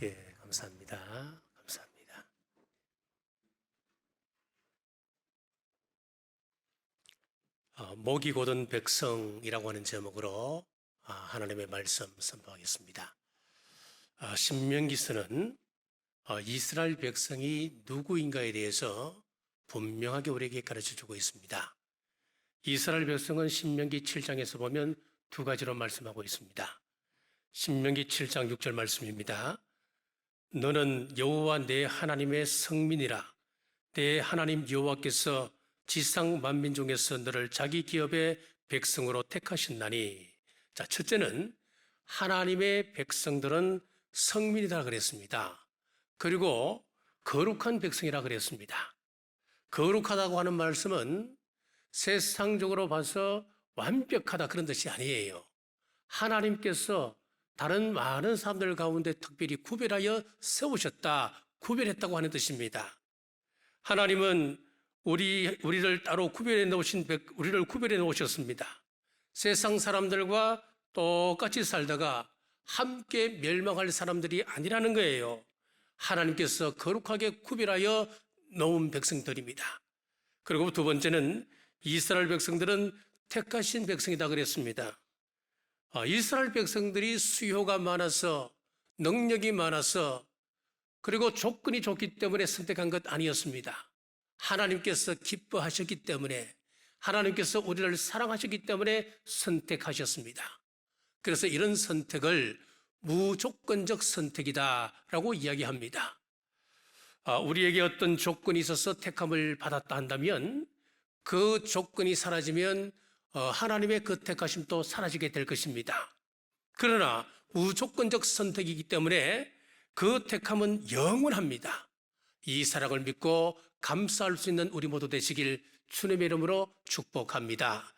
예, 감사합니다. 감사합니다. 목이 곧은 백성이라고 하는 제목으로 하나님의 말씀 선포하겠습니다. 신명기서는 이스라엘 백성이 누구인가에 대해서 분명하게 우리에게 가르쳐주고 있습니다. 이스라엘 백성은 신명기 7장에서 보면 두 가지로 말씀하고 있습니다. 신명기 7장 6절 말씀입니다. 너는 여호와 내 하나님의 성민이라. 내 하나님 여호와께서 지상 만민 중에서 너를 자기 기업의 백성으로 택하셨나니. 자, 첫째는 하나님의 백성들은 성민이다 그랬습니다. 그리고 거룩한 백성이라 그랬습니다. 거룩하다고 하는 말씀은 세상적으로 봐서 완벽하다 그런 뜻이 아니에요. 하나님께서 다른 많은 사람들 가운데 특별히 구별하여 세우셨다, 구별했다고 하는 뜻입니다. 하나님은 우리를 따로 우리를 구별해 놓으셨습니다. 세상 사람들과 똑같이 살다가 함께 멸망할 사람들이 아니라는 거예요. 하나님께서 거룩하게 구별하여 놓은 백성들입니다. 그리고 두 번째는 이스라엘 백성들은 택하신 백성이다 그랬습니다. 이스라엘 백성들이 수요가 많아서, 능력이 많아서, 그리고 조건이 좋기 때문에 선택한 것 아니었습니다. 하나님께서 기뻐하셨기 때문에, 하나님께서 우리를 사랑하셨기 때문에 선택하셨습니다. 그래서 이런 선택을 무조건적 선택이다라고 이야기합니다. 우리에게 어떤 조건이 있어서 택함을 받았다 한다면 그 조건이 사라지면 하나님의 그 택하심도 사라지게 될 것입니다. 그러나 무조건적 선택이기 때문에 그 택함은 영원합니다. 이 사랑을 믿고 감사할 수 있는 우리 모두 되시길 주님의 이름으로 축복합니다.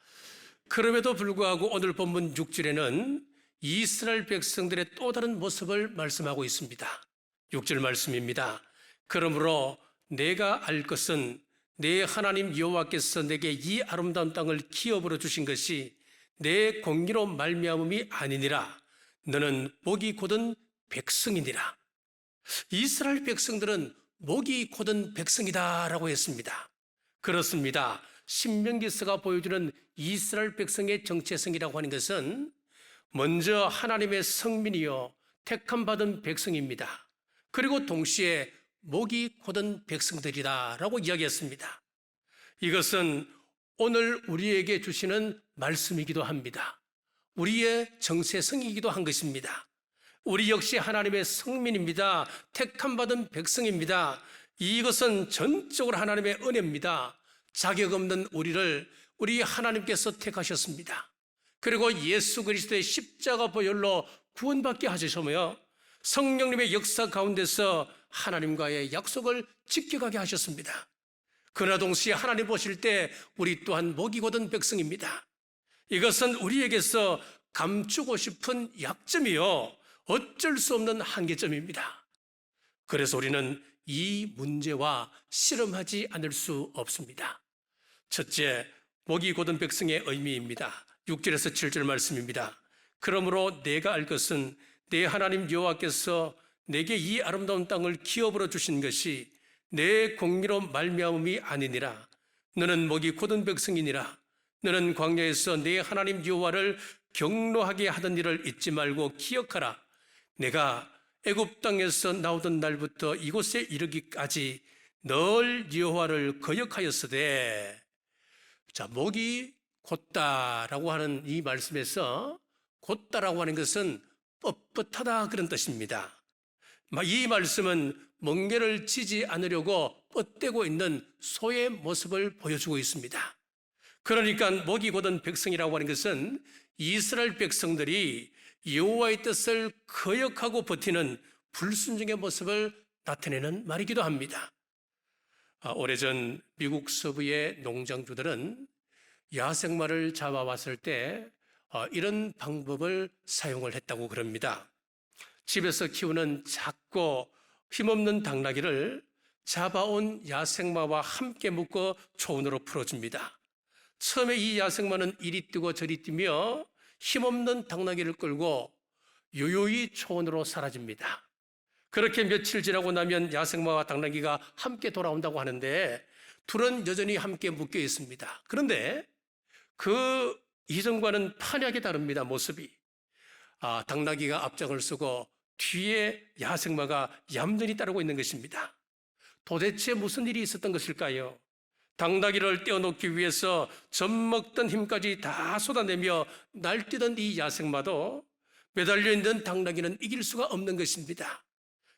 그럼에도 불구하고 오늘 본문 6절에는 이스라엘 백성들의 또 다른 모습을 말씀하고 있습니다. 6절 말씀입니다. 그러므로 내가 알 것은 내 하나님 여호와께서 내게 이 아름다운 땅을 기업으로 주신 것이 내 공의로 말미암음이 아니니라. 너는 목이 곧은 백성이니라. 이스라엘 백성들은 목이 곧은 백성이다라고 했습니다. 그렇습니다. 신명기서가 보여주는 이스라엘 백성의 정체성이라고 하는 것은 먼저 하나님의 성민이요 택함받은 백성입니다. 그리고 동시에 목이 곧은 백성들이다라고 이야기했습니다. 이것은 오늘 우리에게 주시는 말씀이기도 합니다. 우리의 정체성이기도 한 것입니다. 우리 역시 하나님의 성민입니다. 택함받은 백성입니다. 이것은 전적으로 하나님의 은혜입니다. 자격 없는 우리 하나님께서 택하셨습니다. 그리고 예수 그리스도의 십자가 보혈로 구원받게 하셨으며 성령님의 역사 가운데서 하나님과의 약속을 지켜가게 하셨습니다. 그러나 동시에 하나님 보실 때 우리 또한 목이 곧은 백성입니다. 이것은 우리에게서 감추고 싶은 약점이요 어쩔 수 없는 한계점입니다. 그래서 우리는 이 문제와 씨름하지 않을 수 없습니다. 첫째, 목이 곧은 백성의 의미입니다. 6절에서 7절 말씀입니다. 그러므로 내가 알 것은 내 하나님 여호와께서 내게 이 아름다운 땅을 기업으로 주신 것이 내 공의로 말미암음이 아니니라. 너는 목이 곧은 백성이니라. 너는 광야에서 내 하나님 여호와를 경노하게 하던 일을 잊지 말고 기억하라. 내가 애굽 땅에서 나오던 날부터 이곳에 이르기까지 늘 여호와를 거역하였으되. 자, 목이 곧다라고 하는 이 말씀에서 곧다라고 하는 것은 뻣뻣하다 그런 뜻입니다. 이 말씀은 멍게를 지지 않으려고 뻗대고 있는 소의 모습을 보여주고 있습니다. 그러니까 목이 곧은 백성이라고 하는 것은 이스라엘 백성들이 여호와의 뜻을 거역하고 버티는 불순종의 모습을 나타내는 말이기도 합니다. 오래전 미국 서부의 농장주들은 야생마를 잡아왔을 때 이런 방법을 사용을 했다고 그럽니다. 집에서 키우는 작고 힘없는 당나귀를 잡아온 야생마와 함께 묶어 초원으로 풀어줍니다. 처음에 이 야생마는 이리 뛰고 저리 뛰며 힘없는 당나귀를 끌고 요요히 초원으로 사라집니다. 그렇게 며칠 지나고 나면 야생마와 당나귀가 함께 돌아온다고 하는데 둘은 여전히 함께 묶여 있습니다. 그런데 그 이전과는 판이하게 다릅니다. 모습이. 당나귀가 앞장을 서고 뒤에 야생마가 얌전히 따르고 있는 것입니다. 도대체 무슨 일이 있었던 것일까요? 당나귀를 떼어놓기 위해서 젖먹던 힘까지 다 쏟아내며 날뛰던 이 야생마도 매달려 있는 당나귀는 이길 수가 없는 것입니다.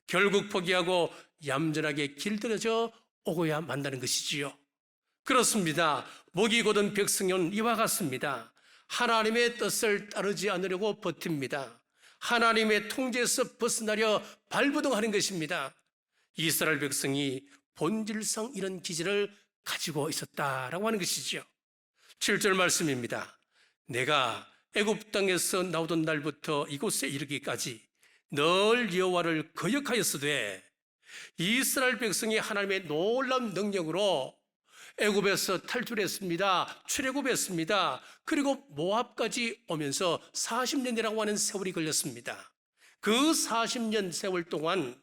결국 포기하고 얌전하게 길들여져 오고야 만다는 것이지요. 그렇습니다. 목이 곧은 백성은 이와 같습니다. 하나님의 뜻을 따르지 않으려고 버팁니다. 하나님의 통제에서 벗어나려 발버둥하는 것입니다. 이스라엘 백성이 본질상 이런 기질을 가지고 있었다라고 하는 것이죠. 7절 말씀입니다. 내가 애굽 땅에서 나오던 날부터 이곳에 이르기까지 늘 여호와를 거역하였으되 이스라엘 백성이 하나님의 놀라운 능력으로 애굽에서 탈출했습니다. 출애굽했습니다. 그리고 모압까지 오면서 40년이라고 하는 세월이 걸렸습니다. 그 40년 세월 동안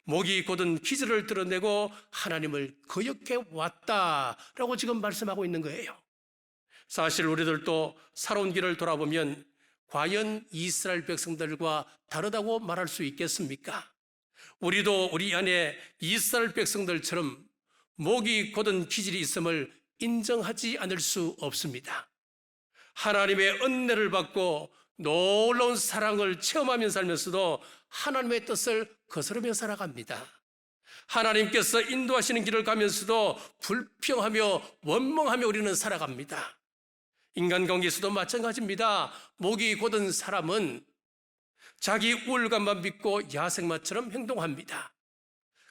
목이 곧은 기절을 드러내고 하나님을 거역해 왔다라고 지금 말씀하고 있는 거예요. 사실 우리들도 살아온 길을 돌아보면 과연 이스라엘 백성들과 다르다고 말할 수 있겠습니까? 우리도 우리 안에 이스라엘 백성들처럼 목이 곧은 기질이 있음을 인정하지 않을 수 없습니다. 하나님의 은혜를 받고 놀라운 사랑을 체험하며 살면서도 하나님의 뜻을 거스르며 살아갑니다. 하나님께서 인도하시는 길을 가면서도 불평하며 원망하며 우리는 살아갑니다. 인간관계에서도 마찬가지입니다. 목이 곧은 사람은 자기 우월감만 믿고 야생마처럼 행동합니다.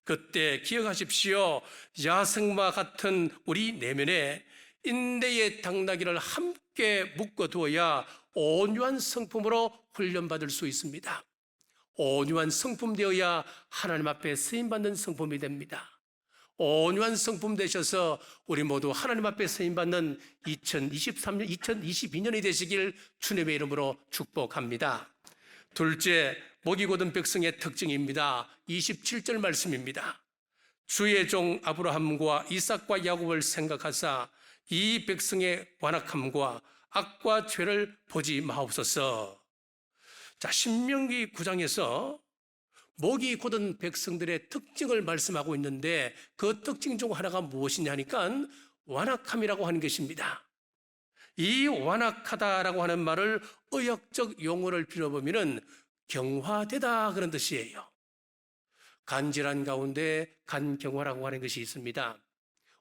그때 기억하십시오. 야생마 같은 우리 내면에 인내의 당나귀를 함께 묶어두어야 온유한 성품으로 훈련받을 수 있습니다. 온유한 성품 되어야 하나님 앞에 쓰임받는 성품이 됩니다. 온유한 성품 되셔서 우리 모두 하나님 앞에 쓰임받는 2023년, 2022년이 되시길 주님의 이름으로 축복합니다. 둘째, 목이 곧은 백성의 특징입니다. 27절 말씀입니다. 주의 종 아브라함과 이삭과 야곱을 생각하사 이 백성의 완악함과 악과 죄를 보지 마옵소서. 자, 신명기 9장에서 목이 곧은 백성들의 특징을 말씀하고 있는데 그 특징 중 하나가 무엇이냐니까 완악함이라고 하는 것입니다. 이 완악하다라고 하는 말을 의학적 용어를 빌어보면 경화되다 그런 뜻이에요. 간질환 가운데 간경화라고 하는 것이 있습니다.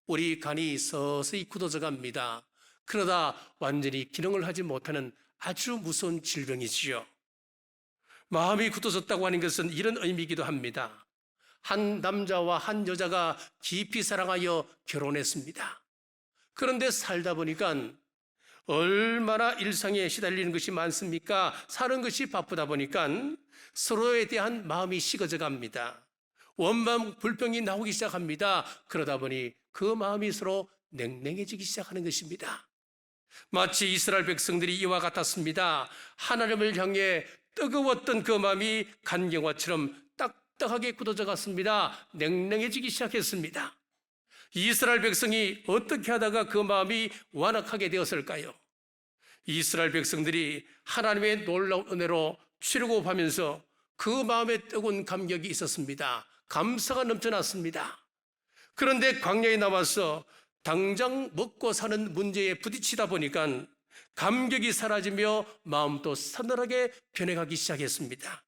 우리 간이 서서히 굳어져 갑니다. 그러다 완전히 기능을 하지 못하는 아주 무서운 질병이지요. 마음이 굳어졌다고 하는 것은 이런 의미이기도 합니다. 한 남자와 한 여자가 깊이 사랑하여 결혼했습니다. 그런데 살다 보니까 얼마나 일상에 시달리는 것이 많습니까? 사는 것이 바쁘다 보니까 서로에 대한 마음이 식어져 갑니다. 원망, 불평이 나오기 시작합니다. 그러다 보니 그 마음이 서로 냉랭해지기 시작하는 것입니다. 마치 이스라엘 백성들이 이와 같았습니다. 하나님을 향해 뜨거웠던 그 마음이 간경화처럼 딱딱하게 굳어져 갔습니다. 냉랭해지기 시작했습니다. 이스라엘 백성이 어떻게 하다가 그 마음이 완악하게 되었을까요? 이스라엘 백성들이 하나님의 놀라운 은혜로 출애굽하면서 그 마음에 뜨거운 감격이 있었습니다. 감사가 넘쳐났습니다. 그런데 광야에 나와서 당장 먹고 사는 문제에 부딪히다 보니까 감격이 사라지며 마음도 서늘하게 변해가기 시작했습니다.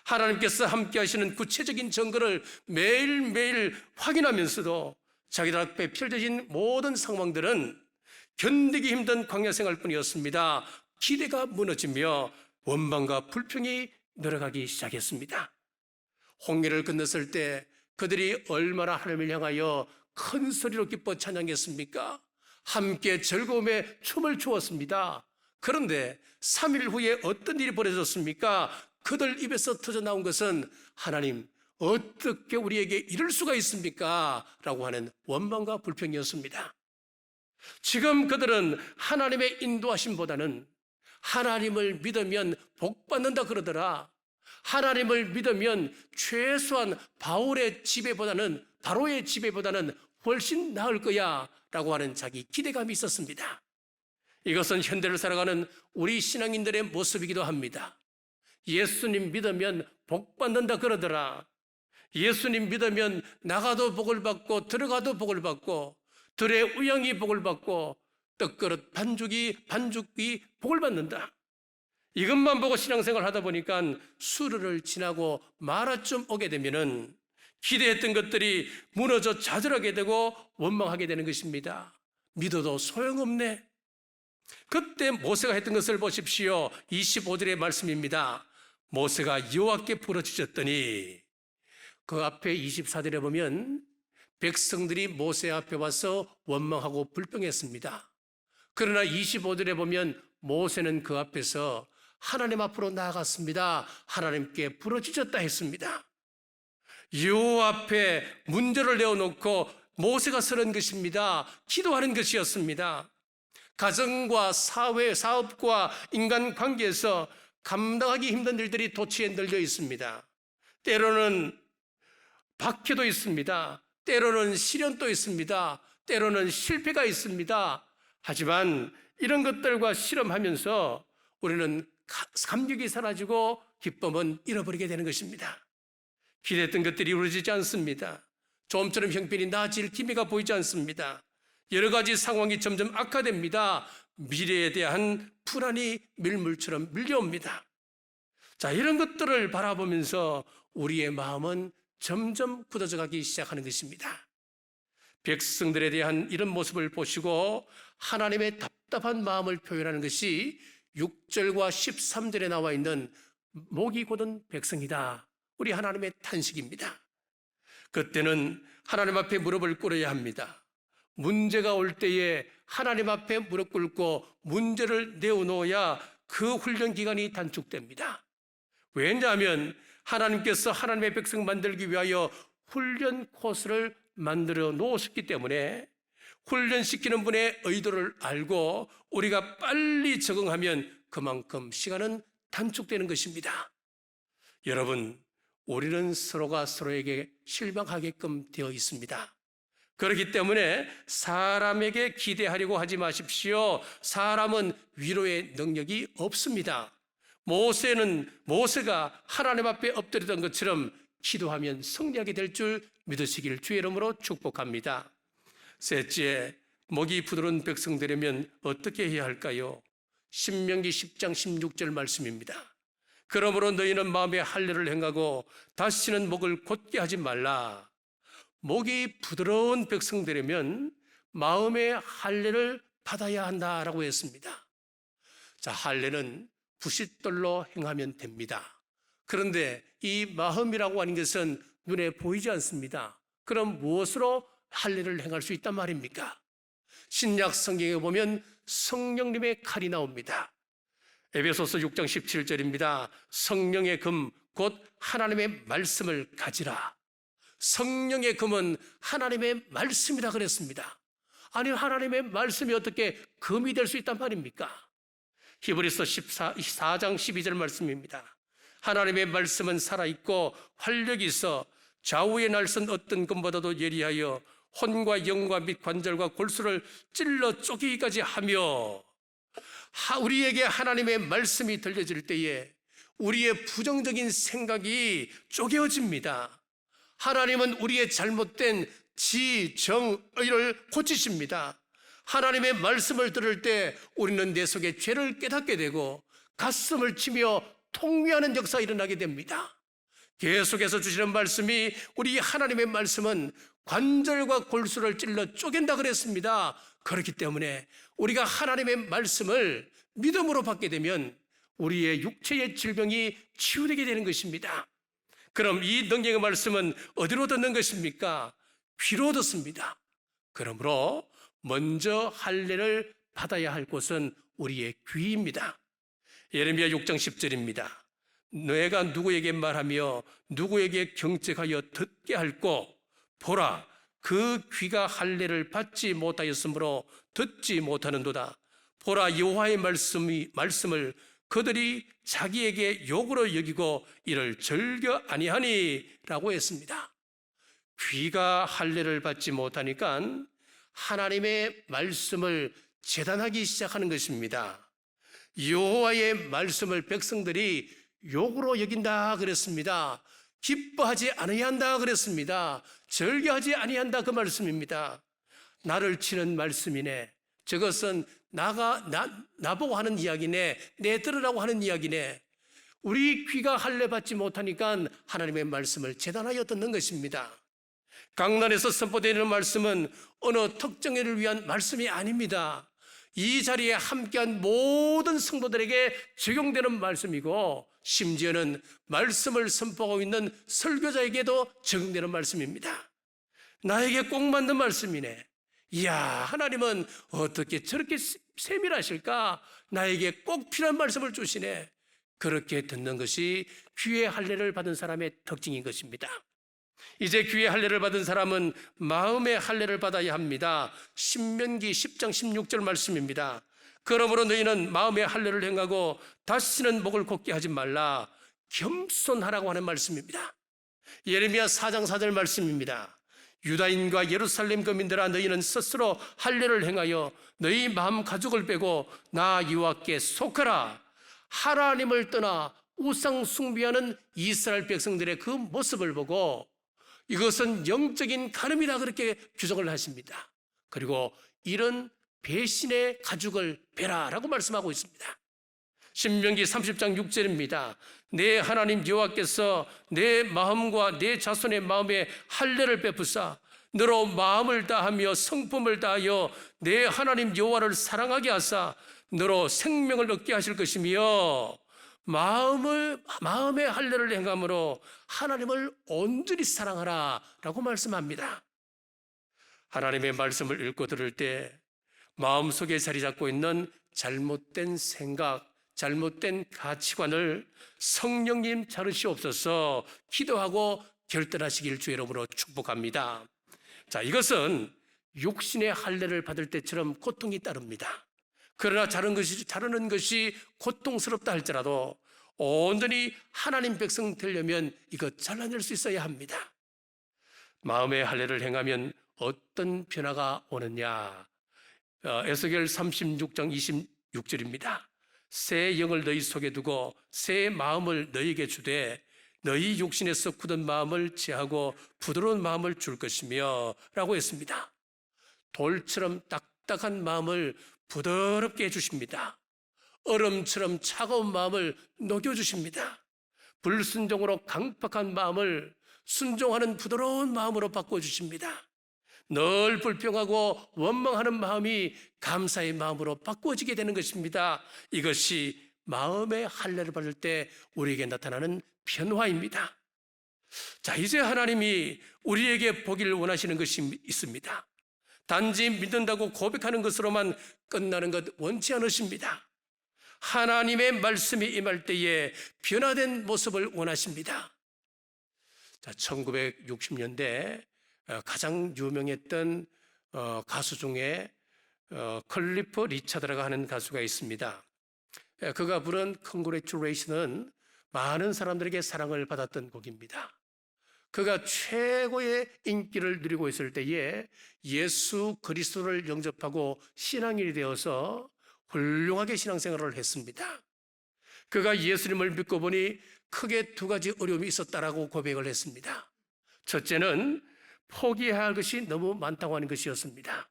하나님께서 함께 하시는 구체적인 증거를 매일매일 확인하면서도 자기들 앞에 펼쳐진 모든 상황들은 견디기 힘든 광야 생활뿐이었습니다. 기대가 무너지며 원망과 불평이 늘어가기 시작했습니다. 홍해를 건넜을 때 그들이 얼마나 하나님을 향하여 큰 소리로 기뻐 찬양했습니까? 함께 즐거움에 춤을 추었습니다. 그런데 3일 후에 어떤 일이 벌어졌습니까? 그들 입에서 터져 나온 것은 하나님, 어떻게 우리에게 이럴 수가 있습니까? 라고 하는 원망과 불평이었습니다. 지금 그들은 하나님의 인도하심보다는 하나님을 믿으면 복 받는다 그러더라. 하나님을 믿으면 최소한 바로의 지배보다는 훨씬 나을 거야 라고 하는 자기 기대감이 있었습니다. 이것은 현대를 살아가는 우리 신앙인들의 모습이기도 합니다. 예수님 믿으면 복 받는다 그러더라. 예수님 믿으면 나가도 복을 받고 들어가도 복을 받고 들의 우양이 복을 받고 떡그릇 반죽이 복을 받는다. 이것만 보고 신앙생활 하다 보니까 수르를 지나고 마라쯤 오게 되면은 기대했던 것들이 무너져 좌절하게 되고 원망하게 되는 것입니다. 믿어도 소용없네. 그때 모세가 했던 것을 보십시오. 25절의 말씀입니다. 모세가 여호와께 부르짖었더니, 그 앞에 24절에 보면 백성들이 모세 앞에 와서 원망하고 불평했습니다. 그러나 25절에 보면 모세는 그 앞에서 하나님 앞으로 나아갔습니다. 하나님께 부르짖었다 했습니다. 여호와 앞에 문제를 내어놓고 모세가 서는 것입니다. 기도하는 것이었습니다. 가정과 사회, 사업과 인간관계에서 감당하기 힘든 일들이 도처에 널려 있습니다. 때로는 박해도 있습니다. 때로는 시련도 있습니다. 때로는 실패가 있습니다. 하지만 이런 것들과 실험하면서 우리는 감격이 사라지고 기쁨은 잃어버리게 되는 것입니다. 기대했던 것들이 이루어지지 않습니다. 좀처럼 형편이 나아질 기미가 보이지 않습니다. 여러 가지 상황이 점점 악화됩니다. 미래에 대한 불안이 밀물처럼 밀려옵니다. 자, 이런 것들을 바라보면서 우리의 마음은 점점 굳어져 가기 시작하는 것입니다. 백성들에 대한 이런 모습을 보시고 하나님의 답답한 마음을 표현하는 것이 6절과 13절에 나와 있는 목이 곧은 백성이다. 우리 하나님의 탄식입니다. 그때는 하나님 앞에 무릎을 꿇어야 합니다. 문제가 올 때에 하나님 앞에 무릎 꿇고 문제를 내어놓아야 그 훈련 기간이 단축됩니다. 왜냐하면 하나님께서 하나님의 백성 만들기 위하여 훈련 코스를 만들어 놓으셨기 때문에 훈련시키는 분의 의도를 알고 우리가 빨리 적응하면 그만큼 시간은 단축되는 것입니다. 여러분, 우리는 서로가 서로에게 실망하게끔 되어 있습니다. 그렇기 때문에 사람에게 기대하려고 하지 마십시오. 사람은 위로의 능력이 없습니다. 모세가 하나님 앞에 엎드렸던 것처럼 기도하면 승리하게 될 줄 믿으시길 주의 이름으로 축복합니다. 셋째, 목이 부드러운 백성되려면 어떻게 해야 할까요? 신명기 10장 16절 말씀입니다. 그러므로 너희는 마음에 할례를 행하고 다시는 목을 곧게 하지 말라. 목이 부드러운 백성되려면 마음의 할례를 받아야 한다라고 했습니다. 자, 할례는 부싯돌로 행하면 됩니다. 그런데 이 마음이라고 하는 것은 눈에 보이지 않습니다. 그럼 무엇으로 할례를 행할 수 있단 말입니까? 신약 성경에 보면 성령님의 칼이 나옵니다. 에베소서 6장 17절입니다. 성령의 금, 곧 하나님의 말씀을 가지라. 성령의 금은 하나님의 말씀이라 그랬습니다. 아니, 하나님의 말씀이 어떻게 금이 될 수 있단 말입니까? 히브리서 4장 12절 말씀입니다. 하나님의 말씀은 살아있고 활력이 있어 좌우의 날선 어떤 금보다도 예리하여 혼과 영과 및 관절과 골수를 찔러 쪼개기까지 하며, 우리에게 하나님의 말씀이 들려질 때에 우리의 부정적인 생각이 쪼개어집니다. 하나님은 우리의 잘못된 지, 정, 의를 고치십니다. 하나님의 말씀을 들을 때 우리는 내 속에 죄를 깨닫게 되고 가슴을 치며 통회하는 역사가 일어나게 됩니다. 계속해서 주시는 말씀이, 우리 하나님의 말씀은 관절과 골수를 찔러 쪼갠다 그랬습니다. 그렇기 때문에 우리가 하나님의 말씀을 믿음으로 받게 되면 우리의 육체의 질병이 치유되게 되는 것입니다. 그럼 이 능력의 말씀은 어디로 듣는 것입니까? 귀로 듣습니다. 그러므로 먼저 할례를 받아야 할 곳은 우리의 귀입니다. 예레미야 6장 10절입니다. 내가 누구에게 말하며 누구에게 경책하여 듣게 할꼬? 보라, 그 귀가 할례를 받지 못하였으므로 듣지 못하는도다. 보라, 여호와의 말씀을 그들이 자기에게 욕으로 여기고 이를 즐겨 아니하니라고 했습니다. 귀가 할례를 받지 못하니까 하나님의 말씀을 재단하기 시작하는 것입니다. 여호와의 말씀을 백성들이 욕으로 여긴다 그랬습니다. 기뻐하지 아니한다 그랬습니다. 즐겨하지 아니한다 그 말씀입니다. 나를 치는 말씀이네. 저것은 나보고 하는 이야기네. 내 들으라고 하는 이야기네. 우리 귀가 할례 받지 못하니까 하나님의 말씀을 재단하여 듣는 것입니다. 강단에서 선포되는 말씀은 어느 특정인을 위한 말씀이 아닙니다. 이 자리에 함께한 모든 성도들에게 적용되는 말씀이고 심지어는 말씀을 선포하고 있는 설교자에게도 적용되는 말씀입니다. 나에게 꼭 맞는 말씀이네. 이야, 하나님은 어떻게 저렇게 세밀하실까? 나에게 꼭 필요한 말씀을 주시네. 그렇게 듣는 것이 귀의 할례를 받은 사람의 특징인 것입니다. 이제 귀의 할례를 받은 사람은 마음의 할례를 받아야 합니다. 신명기 10장 16절 말씀입니다. 그러므로 너희는 마음의 할례를 행하고 다시는 목을 곧게 하지 말라. 겸손하라고 하는 말씀입니다. 예레미야 4장 4절 말씀입니다. 유다인과 예루살렘 거민들아, 너희는 스스로 할례를 행하여 너희 마음 가죽을 빼고 나 여호와께 속하라. 하나님을 떠나 우상 숭배하는 이스라엘 백성들의 그 모습을 보고 이것은 영적인 간음이다 그렇게 규정을 하십니다. 그리고 이런 배신의 가죽을 베라라고 말씀하고 있습니다. 신명기 30장 6절입니다. 내 하나님 여호와께서 내 마음과 내 자손의 마음에 할례를 베푸사 너로 마음을 다하며 성품을 다하여 내 하나님 여호와를 사랑하게 하사 너로 생명을 얻게 하실 것이며 마음의 할례를 행함으로 하나님을 온전히 사랑하라라고 말씀합니다. 하나님의 말씀을 읽고 들을 때 마음속에 자리 잡고 있는 잘못된 생각, 잘못된 가치관을 성령님 자르시옵소서 기도하고 결단하시길 주의 이름으로 축복합니다. 자, 이것은 육신의 할례를 받을 때처럼 고통이 따릅니다. 그러나 자르는 것이 고통스럽다 할지라도 온전히 하나님 백성 되려면 이거 잘라낼 수 있어야 합니다. 마음의 할례를 행하면 어떤 변화가 오느냐? 에스겔 36장 26절입니다. 새 영을 너희 속에 두고 새 마음을 너희에게 주되 너희 육신에서 굳은 마음을 제하고 부드러운 마음을 줄 것이며 라고 했습니다. 돌처럼 딱딱한 마음을 부드럽게 해주십니다. 얼음처럼 차가운 마음을 녹여주십니다. 불순종으로 강팍한 마음을 순종하는 부드러운 마음으로 바꿔주십니다. 늘 불평하고 원망하는 마음이 감사의 마음으로 바꾸어지게 되는 것입니다. 이것이 마음의 할례를 받을 때 우리에게 나타나는 변화입니다. 자, 이제 하나님이 우리에게 보기를 원하시는 것이 있습니다. 단지 믿는다고 고백하는 것으로만 끝나는 것 원치 않으십니다. 하나님의 말씀이 임할 때에 변화된 모습을 원하십니다. 자, 1960년대 가장 유명했던 가수 중에 클리프 리차드라고 하는 가수가 있습니다. 그가 부른 Congratulation은 많은 사람들에게 사랑을 받았던 곡입니다. 그가 최고의 인기를 누리고 있을 때에 예수 그리스도를 영접하고 신앙인이 되어서 훌륭하게 신앙생활을 했습니다. 그가 예수님을 믿고 보니 크게 두 가지 어려움이 있었다라고 고백을 했습니다. 첫째는 포기해야 할 것이 너무 많다고 하는 것이었습니다.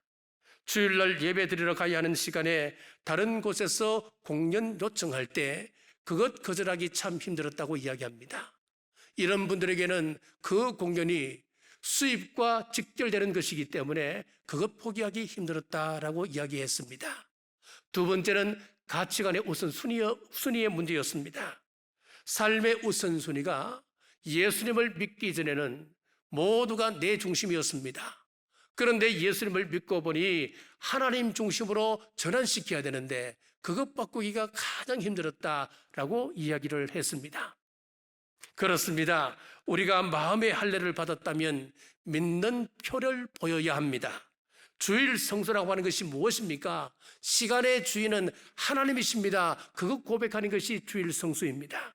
주일날 예배 드리러 가야 하는 시간에 다른 곳에서 공연 요청할 때 그것 거절하기 참 힘들었다고 이야기합니다. 이런 분들에게는 그 공연이 수입과 직결되는 것이기 때문에 그것 포기하기 힘들었다라고 이야기했습니다. 두 번째는 가치관의 우선순위의 문제였습니다. 삶의 우선순위가 예수님을 믿기 전에는 모두가 내 중심이었습니다. 그런데 예수님을 믿고 보니 하나님 중심으로 전환시켜야 되는데 그것 바꾸기가 가장 힘들었다라고 이야기를 했습니다. 그렇습니다. 우리가 마음의 할례를 받았다면 믿는 표를 보여야 합니다. 주일 성수라고 하는 것이 무엇입니까? 시간의 주인은 하나님이십니다. 그거 고백하는 것이 주일 성수입니다.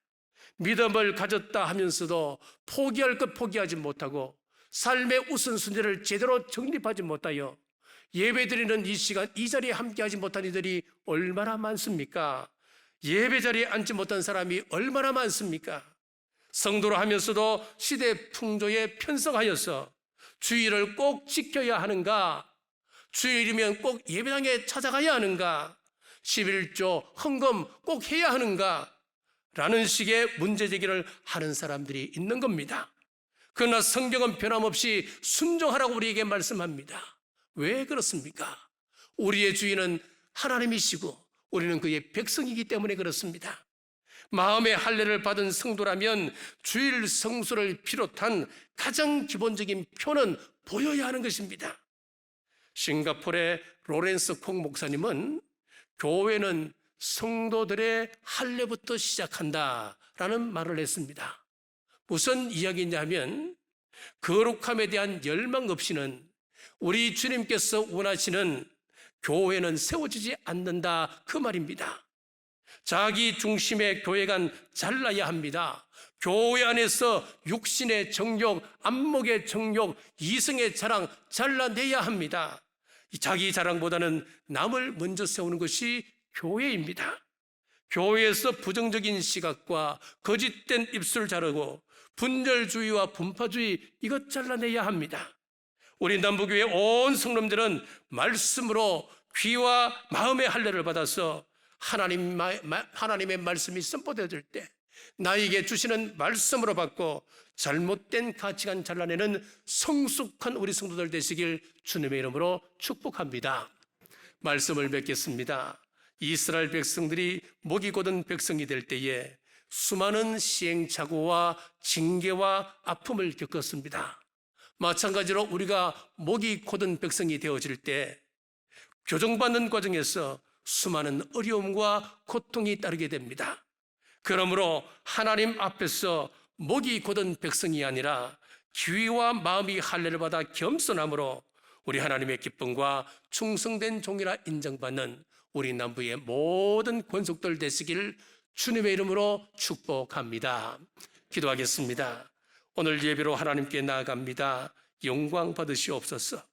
믿음을 가졌다 하면서도 포기할 것 포기하지 못하고 삶의 우선순위를 제대로 정립하지 못하여 예배드리는 이 시간, 이 자리에 함께하지 못한 이들이 얼마나 많습니까? 예배 자리에 앉지 못한 사람이 얼마나 많습니까? 성도로 하면서도 시대 풍조에 편성하여서 주일을 꼭 지켜야 하는가? 주일이면 꼭 예배당에 찾아가야 하는가? 11조 헌금 꼭 해야 하는가? 라는 식의 문제제기를 하는 사람들이 있는 겁니다. 그러나 성경은 변함없이 순종하라고 우리에게 말씀합니다. 왜 그렇습니까? 우리의 주인은 하나님이시고 우리는 그의 백성이기 때문에 그렇습니다. 마음의 할례를 받은 성도라면 주일 성수를 비롯한 가장 기본적인 표는 보여야 하는 것입니다. 싱가포르의 로렌스 콩 목사님은 교회는 성도들의 할례부터 시작한다라는 말을 했습니다. 무슨 이야기냐면 거룩함에 대한 열망 없이는 우리 주님께서 원하시는 교회는 세워지지 않는다, 그 말입니다. 자기 중심의 교회가 잘라야 합니다. 교회 안에서 육신의 정욕, 안목의 정욕, 이성의 자랑 잘라내야 합니다. 자기 자랑보다는 남을 먼저 세우는 것이 교회입니다. 교회에서 부정적인 시각과 거짓된 입술 자르고 분열주의와 분파주의, 이것 잘라내야 합니다. 우리 남부교회 온 성도들은 말씀으로 귀와 마음의 할례를 받아서 하나님의 말씀이 선포되어질 때 나에게 주시는 말씀으로 받고 잘못된 가치관 잘라내는 성숙한 우리 성도들 되시길 주님의 이름으로 축복합니다. 말씀을 맺겠습니다. 이스라엘 백성들이 목이 곧은 백성이 될 때에 수많은 시행착오와 징계와 아픔을 겪었습니다. 마찬가지로 우리가 목이 곧은 백성이 되어질 때 교정받는 과정에서 수많은 어려움과 고통이 따르게 됩니다. 그러므로 하나님 앞에서 목이 곧은 백성이 아니라 귀와 마음이 할례를 받아 겸손함으로 우리 하나님의 기쁨과 충성된 종이라 인정받는 우리 남부의 모든 권속들 되시길 주님의 이름으로 축복합니다. 기도하겠습니다. 오늘 예배로 하나님께 나아갑니다. 영광 받으시옵소서.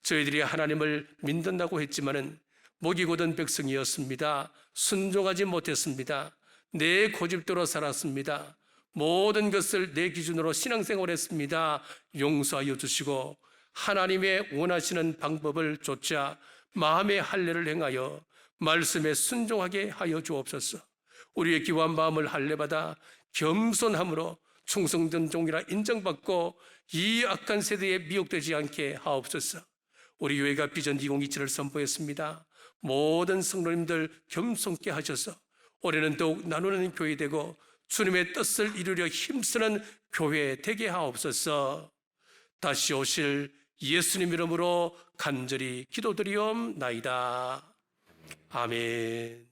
저희들이 하나님을 믿는다고 했지만은 목이 곧은 백성이었습니다. 순종하지 못했습니다. 내 고집대로 살았습니다. 모든 것을 내 기준으로 신앙생활했습니다. 용서하여 주시고 하나님의 원하시는 방법을 좇아 마음의 할례를 행하여 말씀에 순종하게 하여 주옵소서. 우리의 귀한 마음을 할례받아 겸손함으로 충성된 종이라 인정받고 이 악한 세대에 미혹되지 않게 하옵소서. 우리 교회가 비전 2027을 선포했습니다. 모든 성도님들 겸손케 하셔서 올해는 더욱 나누는 교회 되고 주님의 뜻을 이루려 힘쓰는 교회 되게 하옵소서. 다시 오실 예수님 이름으로 간절히 기도드리옵나이다. 아멘.